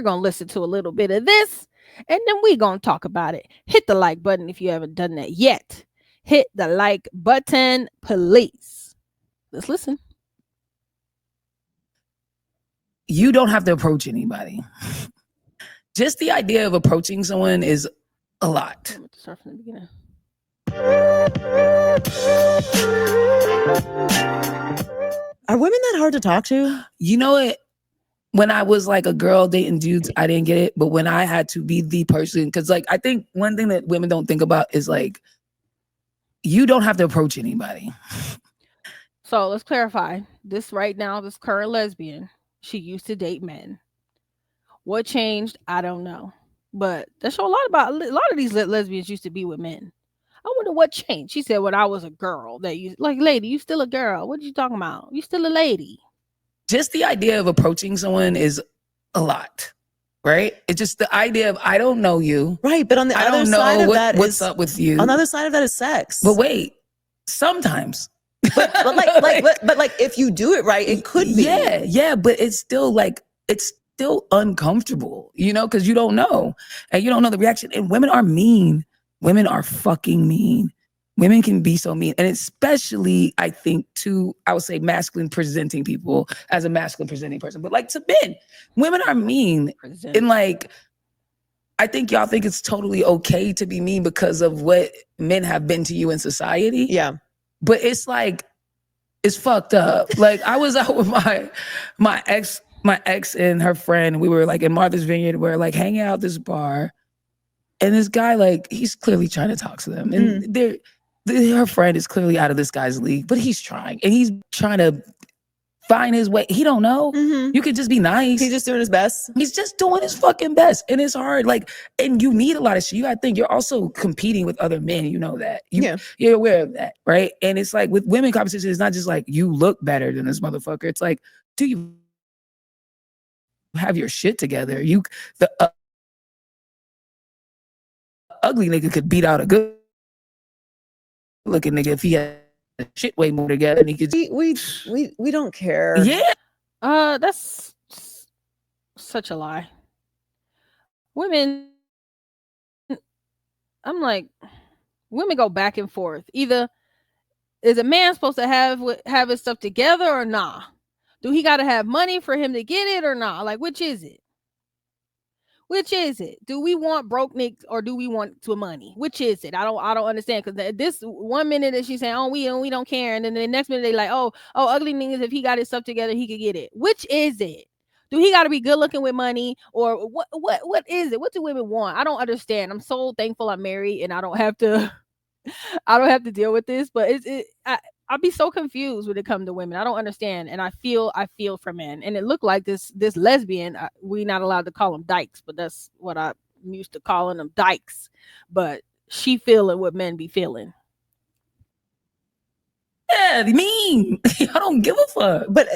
we're going to listen to a little bit of this and then we're going to talk about it. Hit the like button if you haven't done that yet. Hit the like button, please. Let's listen. You don't have to approach anybody. Just the idea of approaching someone is a lot. Start from the beginning. Are women that hard to talk to? You know what? When I was like a girl dating dudes, I didn't get it. But when I had to be the person, because like I think one thing that women don't think about is like, you don't have to approach anybody. So let's clarify. This right now, this current lesbian, she used to date men. What changed? I don't know. But that show a lot of these lesbians used to be with men. I wonder what changed. She said, when I was a girl, that you like, lady, you still a girl. What are you talking about? You still a lady. Just the idea of approaching someone is a lot, right? It's just the idea of, I don't know you. Right, but on the other side of that what's up with you. On the other side of that is sex. But wait, sometimes. but if you do it right, it could be. Yeah, but it's still uncomfortable, you know, because you don't know. And you don't know the reaction. And women are mean. Women are fucking mean. Women can be so mean. And especially, I think, to, I would say, masculine presenting people as a masculine presenting person. But like to men, women are mean. And like, I think y'all think it's totally okay to be mean because of what men have been to you in society. Yeah. But it's like, it's fucked up. Like I was out with my ex and her friend. We were like in Martha's Vineyard. We're like hanging out at this bar. And this guy, like, he's clearly trying to talk to them. And her friend is clearly out of this guy's league, but he's trying. And he's trying to find his way. He don't know. Mm-hmm. You could just be nice. He's just doing his best. He's just doing his fucking best. And it's hard. Like, and you need a lot of shit. You gotta think you're also competing with other men. You know that. You're aware of that, right? And it's like with women competition, it's not just like you look better than this motherfucker. It's like, do you have your shit together? The ugly nigga could beat out a good looking nigga if he had shit way more together. And he could. We don't care. Yeah. That's such a lie. Women, I'm like, women go back and forth. Either is a man supposed to have his stuff together or nah? Do he got to have money for him to get it or nah? Like, which is it? Which is it? Do we want broke niggas or do we want to money? Which is it? I don't understand, because this 1 minute that she's saying, oh, we don't care, and then the next minute they like, oh, ugly niggas, if he got his stuff together, he could get it. Which is it? Do he got to be good looking with money, or what is it? What do women want? I don't understand. I'm so thankful I'm married and I don't have to deal with this, but I'll be so confused when it comes to women. I don't understand. And I feel for men. And it looked like this lesbian, we not allowed to call them dykes, but that's what I'm used to calling them, dykes. But she feeling what men be feeling. Yeah, mean. I don't give a fuck. But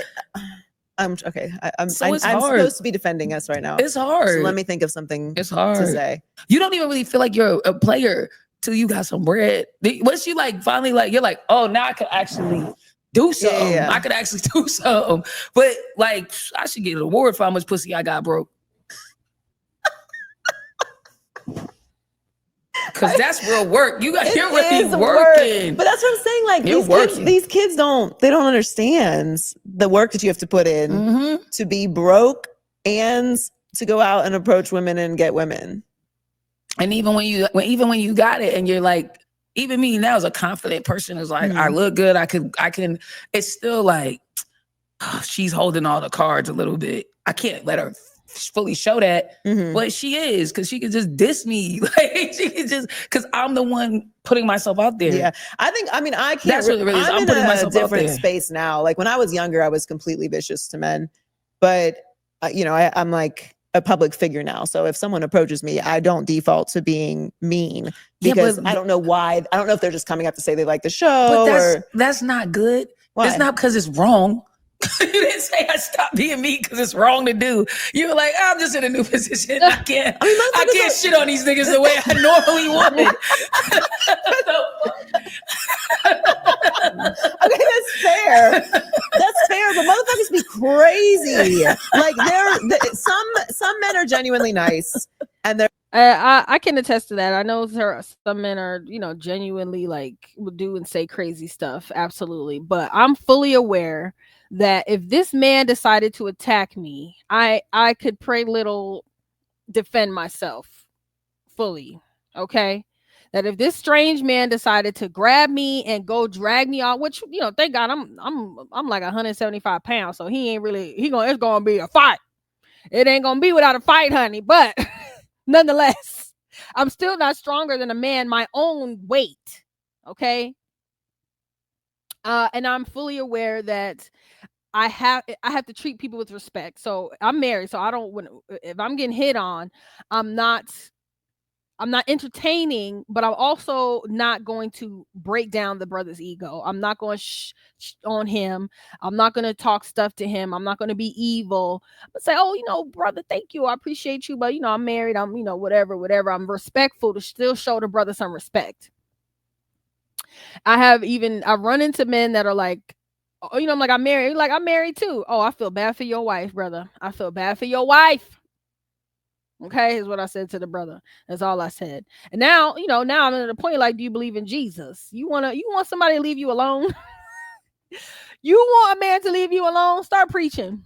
I'm okay. I'm supposed to be defending us right now. It's hard. So let me think of something it's hard to say. You don't even really feel like you're a player till you got some bread. Once you like finally like, you're like, oh, now I could actually do something. Yeah. I could actually do something. But like, I should get an award for how much pussy I got broke. Because that's real work. You're really working. But that's what I'm saying. Like these kids don't understand the work that you have to put in to be broke and to go out and approach women and get women. And even when you got it and you're like, even me now as a confident person is like, I look good. I can, it's still like, oh, she's holding all the cards a little bit. I can't let her fully show that, but she is, because she can just diss me. Like she can just, because I'm the one putting myself out there. Yeah, I can't. That's what it really is. I'm putting myself out there. Different space now. Like when I was younger, I was completely vicious to men, but I'm like a public figure now. So if someone approaches me, I don't default to being mean because I don't know why. I don't know if they're just coming up to say they like the show. But that's not good. Why? It's not because it's wrong. You didn't say I stopped being mean because it's wrong to do. You were like, I'm just in a new position. I can't shit on these niggas the way I normally would. Okay, that's fair. That's fair. But motherfuckers be crazy. Like some men are genuinely nice, and they're. I can attest to that. I know some men are, genuinely like will do and say crazy stuff. Absolutely. But I'm fully aware that if this man decided to attack me, I could pray little defend myself fully. Okay. That if this strange man decided to grab me and go drag me off, which, thank God I'm like 175 pounds. So it's gonna be a fight. It ain't gonna be without a fight, honey. But nonetheless, I'm still not stronger than a man my own weight. Okay. And I'm fully aware that I have to treat people with respect. So I'm married, so if I'm getting hit on, I'm not entertaining, but I'm also not going to break down the brother's ego. I'm not going on him. I'm not going to talk stuff to him. I'm not going to be evil. But say, oh, brother, thank you. I appreciate you. But, I'm married. I'm, whatever. I'm respectful to still show the brother some respect. I've run into men that are like, oh, I'm like, I'm married. Like, I'm married too. Oh, I feel bad for your wife, brother. I feel bad for your wife. Okay, is what I said to the brother. That's all I said. And now, now I'm at the point like, do you believe in Jesus? You want somebody to leave you alone? You want a man to leave you alone? Start preaching.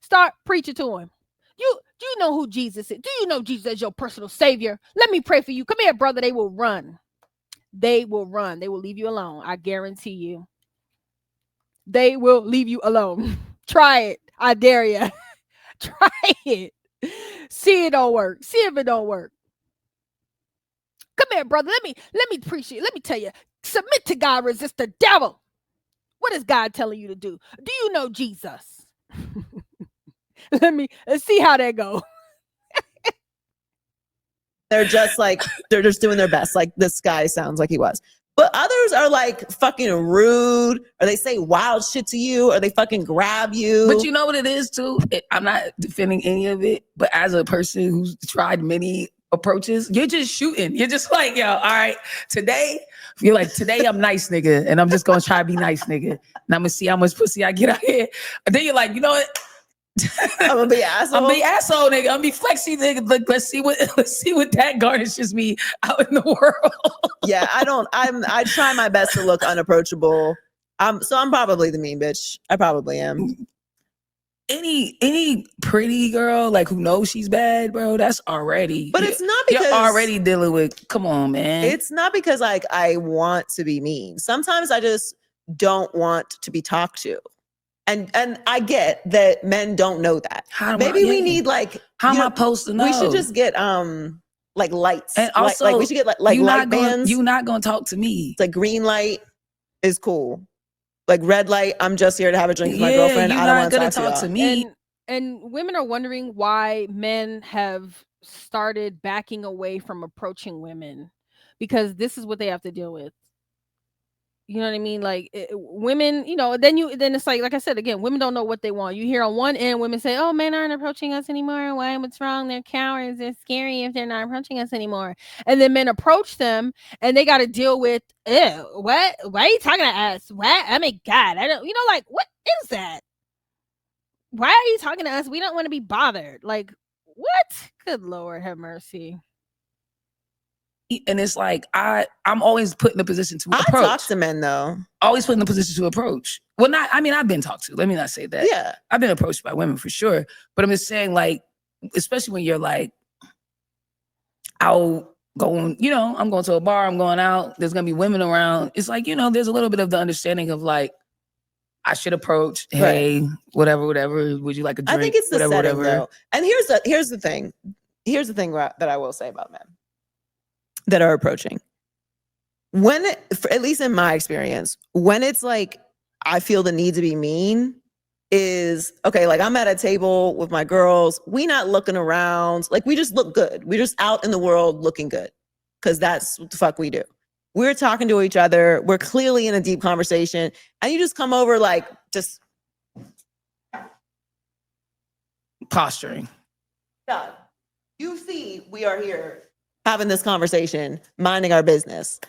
Start preaching to him. Do you know who Jesus is? Do you know Jesus as your personal savior? Let me pray for you. Come here, brother. They will run. They will run. They will leave you alone. I guarantee you. They will leave you alone. Try it. I dare you. Try it. See it don't work. See if it don't work. Come here, brother. Let me preach it. Let me tell you. Submit to God, resist the devil. What is God telling you to do? Do you know Jesus? Let's see how that goes. They're just doing their best. Like this guy sounds like he was. But others are like fucking rude, or they say wild shit to you, or they fucking grab you. But you know what it is too? I'm not defending any of it, but as a person who's tried many approaches, you're just shooting. You're just like, yo, all right, today I'm nice, nigga, and I'm just gonna try to be nice, nigga. And I'm gonna see how much pussy I get out here. And then you're like, you know what? I'm gonna be asshole. I'm gonna be asshole, nigga. I'm gonna be flexy, nigga. Like, let's see what that garnishes me out in the world. Yeah, I try my best to look unapproachable. So I'm probably the mean bitch. I probably am. Any pretty girl like who knows she's bad, bro, that's already. But it's not because you're already dealing with. Come on, man. It's not because like I want to be mean. Sometimes I just don't want to be talked to. And I get that men don't know that. Maybe we need like. How am I supposed to know? We should just get like lights. And also, like we should get like light bands. You're not gonna talk to me. It's like green light is cool. Like red light, I'm just here to have a drink with my girlfriend. I don't want to talk to me. And women are wondering why men have started backing away from approaching women, because this is what they have to deal with. You know what I mean? Like women, then it's like I said, again, women don't know what they want. You hear on one end, women say, oh, men aren't approaching us anymore. Why? What's wrong? They're cowards. They're scary if they're not approaching us anymore. And then men approach them and they got to deal with, ew, what? Why are you talking to us? What? I mean, God, I don't, like, what is that? Why are you talking to us? We don't want to be bothered. Like, what? Good Lord, have mercy. And it's like I'm always put in the position to approach. I talk to men though. Always put in the position to approach. Well, I've been talked to. Let me not say that. Yeah. I've been approached by women for sure. But I'm just saying, like, especially when you're like out going, I'm going to a bar, I'm going out, there's gonna be women around. It's like, there's a little bit of the understanding of like, I should approach, hey, right. whatever, would you like a drink? I think it's the setting whatever. Though. And here's the thing. Here's the thing that I will say about men that are approaching. At least in my experience, when it's like, I feel the need to be mean is, okay, like I'm at a table with my girls. We not looking around. Like we just look good. We're just out in the world looking good. Cause that's what the fuck we do. We're talking to each other. We're clearly in a deep conversation. And you just come over like just posturing. God, you see we are here having this conversation, minding our business.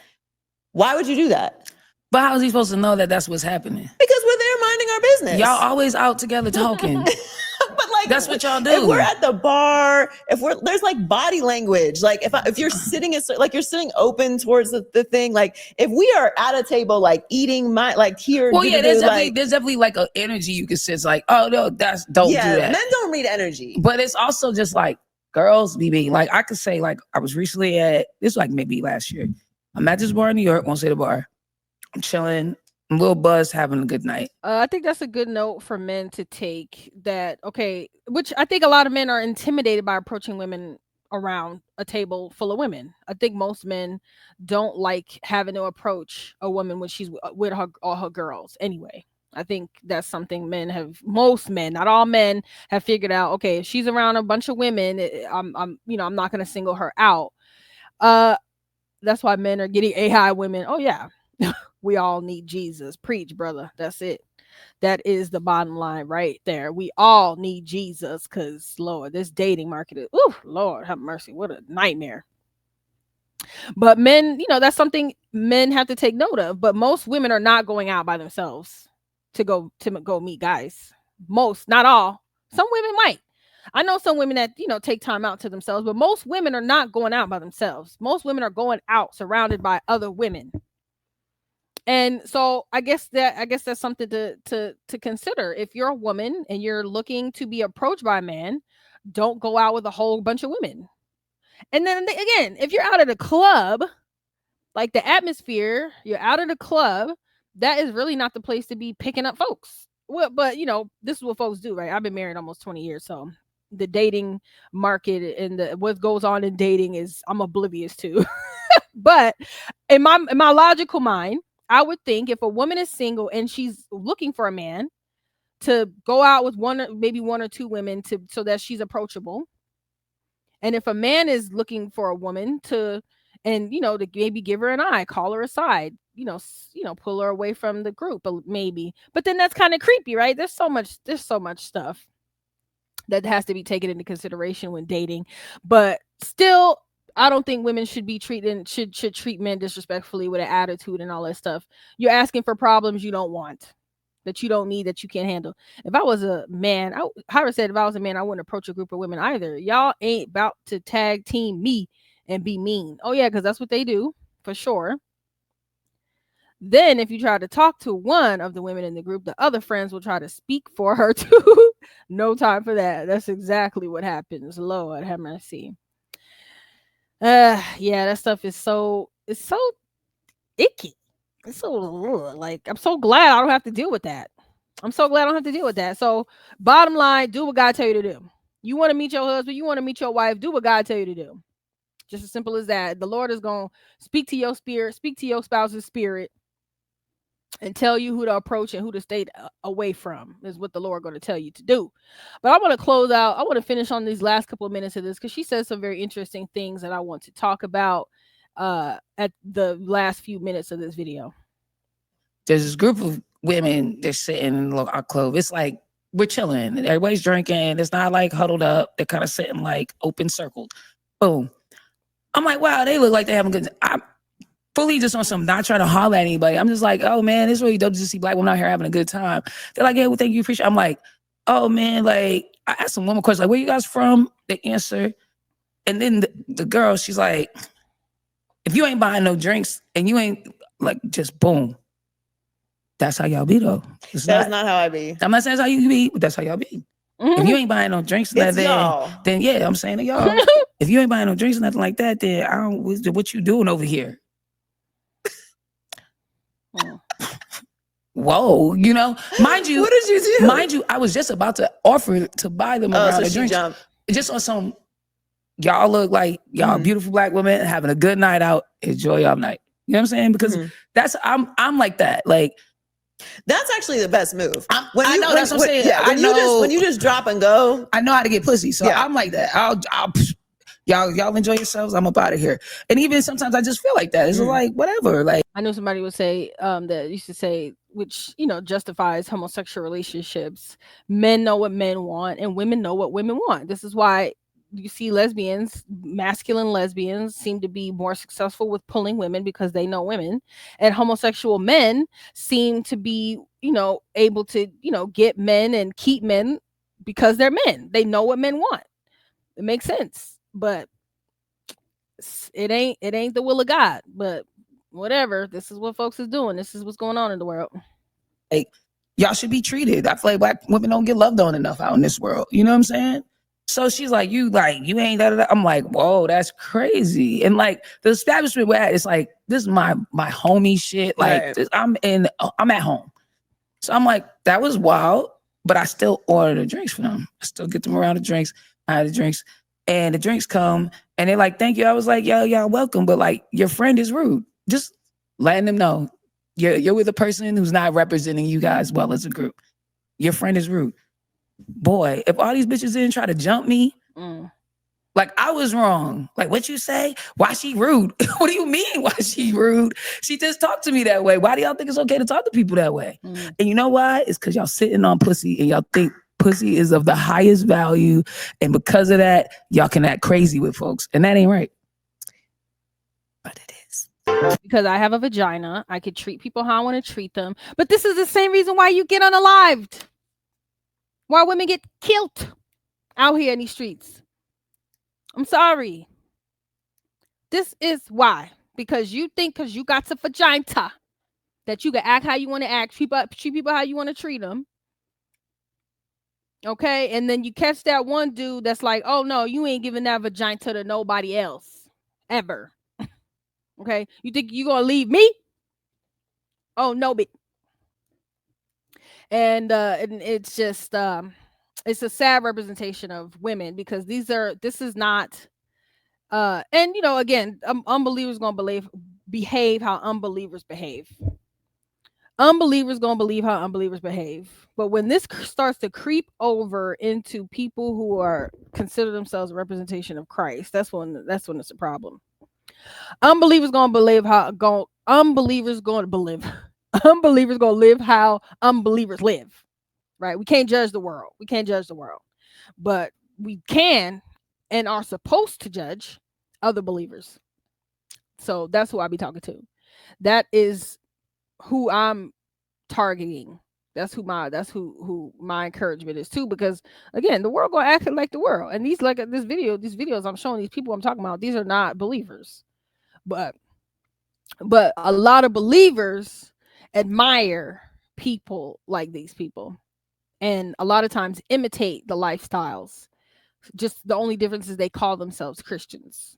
Why would you do that? But how is he supposed to know that that's what's happening? Because we're there minding our business. Y'all always out together talking. But like, That's what y'all do. If we're at the bar, there's like body language. Like if you're sitting, like you're sitting open towards the thing. Like if we are at a table, like eating here. Well, yeah, there's definitely like an energy you can sense. Like, oh no, don't do that. Men don't read energy. But it's also just like girls be being like, I could say like I was recently at this like maybe last year. I'm at this bar in New York. Won't say the bar. I'm chilling. I'm a little buzzed, having a good night. I think that's a good note for men to take. That okay, which I think a lot of men are intimidated by approaching women around a table full of women. I think most men don't like having to approach a woman when she's with all her girls. Anyway, I think that's something most men, not all men, have figured out. Okay, if she's around a bunch of women, I'm not going to single her out. That's why men are getting AI women. Oh yeah. We all need Jesus. Preach, brother. That's it. That is the bottom line right there. We all need Jesus because, Lord, this dating market is, Lord, have mercy. What a nightmare. But men, that's something men have to take note of. But most women are not going out by themselves to go meet guys. Most, not all. Some women might. I know some women that, take time out to themselves, but most women are not going out by themselves. Most women are going out surrounded by other women. And so I guess that's something to consider. If you're a woman and you're looking to be approached by a man, don't go out with a whole bunch of women. And then again, if you're out at a club, like the atmosphere, you're out at a club, that is really not the place to be picking up folks. Well, but this is what folks do, right? I've been married almost 20 years, so the dating market and what goes on in dating is I'm oblivious to. But in my logical mind, I would think if a woman is single and she's looking for a man to go out with maybe one or two women so that she's approachable. And if a man is looking for a woman to maybe give her an eye, call her aside, pull her away from the group, maybe. But then that's kind of creepy, right? There's so much stuff that has to be taken into consideration when dating. But still, I don't think women should treat men disrespectfully with an attitude and all that stuff. You're asking for problems you don't want, that you don't need, that you can't handle. If I was a man, Howard said, if I was a man, I wouldn't approach a group of women either. Y'all ain't about to tag team me and be mean. Oh yeah, because that's what they do for sure. Then if you try to talk to one of the women in the group, the other friends will try to speak for her too. No time for that. That's exactly what happens. Lord have mercy. Yeah, that stuff is so icky. It's so like, I'm so glad I don't have to deal with that. So bottom line, do what God tell you to do. You want to meet your husband, you want to meet your wife, do what God tell you to do. Just as simple as that. The Lord is going to speak to your spirit, speak to your spouse's spirit, and tell you who to approach and who to stay away from is what the Lord going to tell you to do. But I want to close out. I want to finish on these last couple of minutes of this because she says some very interesting things that I want to talk about at the last few minutes of this video. There's this group of women that's sitting in our club. It's like we're chilling. Everybody's drinking. It's not like huddled up. They're kind of sitting like open circled. Boom. I'm like, wow, they look like they're having good time. I'm fully just on some, not trying to holler at anybody. I'm just like, oh man, it's really dope to see black women out here having a good time. They're like, yeah, well, thank you, appreciate it. I'm like, oh man, like I asked them one more question, like, where you guys from? They answer. And then the girl, she's like, if you ain't buying no drinks and you ain't like, just boom. That's how y'all be though. That's not how I be. I'm not saying that's how you be, but that's how y'all be. Mm-hmm. If you ain't buying no drinks, then yeah, I'm saying to y'all, if you ain't buying no drinks or nothing like that, then what you doing over here? Whoa, mind you, what did you do? Mind you, I was just about to offer to buy them a round of drinks. Just on some, y'all look like y'all beautiful black women having a good night out. Enjoy y'all night. You know what I'm saying? Because I'm like that. Like, that's actually the best move. I know that's what I'm saying. Yeah, when you just drop and go. I know how to get pussy, so I'm like that. I'll y'all enjoy yourselves. I'm up out of here. And even sometimes I just feel like that. It's like whatever. Like, I know somebody would say that used to say, which justifies homosexual relationships. Men know what men want, and women know what women want. This is why you see lesbians, masculine lesbians seem to be more successful with pulling women because they know women, and homosexual men seem to be, able to, get men and keep men because they're men. They know what men want. It makes sense, but it ain't the will of God. But whatever, this is what folks is doing. This is what's going on in the world. Like, y'all should be treated. I feel like black women don't get loved on enough out in this world. You know what I'm saying? So she's like, you ain't that. I'm like, whoa, that's crazy. And like the establishment we're at, it's like, this is my homie shit. Like Right. I'm at home. So I'm like, that was wild, but I still order the drinks for them. I still get them around the drinks. I had the drinks, and the drinks come, and they're like, thank you. I was like, yo, y'all welcome, but like, your friend is rude. Just letting them know you're with a person who's not representing you guys well as a group. Your friend is rude. Boy, if all these bitches didn't try to jump me, like I was wrong. Like, what you say? Why she rude? What do you mean? Why she rude? She just talked to me that way. Why do y'all think it's okay to talk to people that way? And you know why? It's because y'all sitting on pussy and y'all think pussy is of the highest value. And because of that, y'all can act crazy with folks. And that ain't right. But it is. Because I have a vagina, I could treat people how I want to treat them. But this is the same reason why you get unalived. Why women get killed out here in these streets. I'm sorry. This is why. Because you think because you got a vagina that you can act how you want to act, treat people how you want to treat them. Okay? And then you catch that one dude that's like, oh no, you ain't giving that vagina to nobody else. Ever. Okay? You think you gonna leave me? Oh no, bitch. And it's just it's a sad representation of women because this is not and again, unbelievers gonna behave how unbelievers behave. Unbelievers gonna believe how unbelievers behave. But when this starts to creep over into people who are consider themselves a representation of Christ, that's when it's a problem. Unbelievers gonna live how unbelievers live. Right? We can't judge the world. But we can and are supposed to judge other believers. So that's who I be talking to. That is who I'm targeting. That's who my encouragement is too. Because again, the world gonna act like the world. And these videos I'm showing these people I'm talking about, these are not believers. But a lot of believers admire people like these people. And a lot of times imitate the lifestyles. Just the only difference is they call themselves Christians.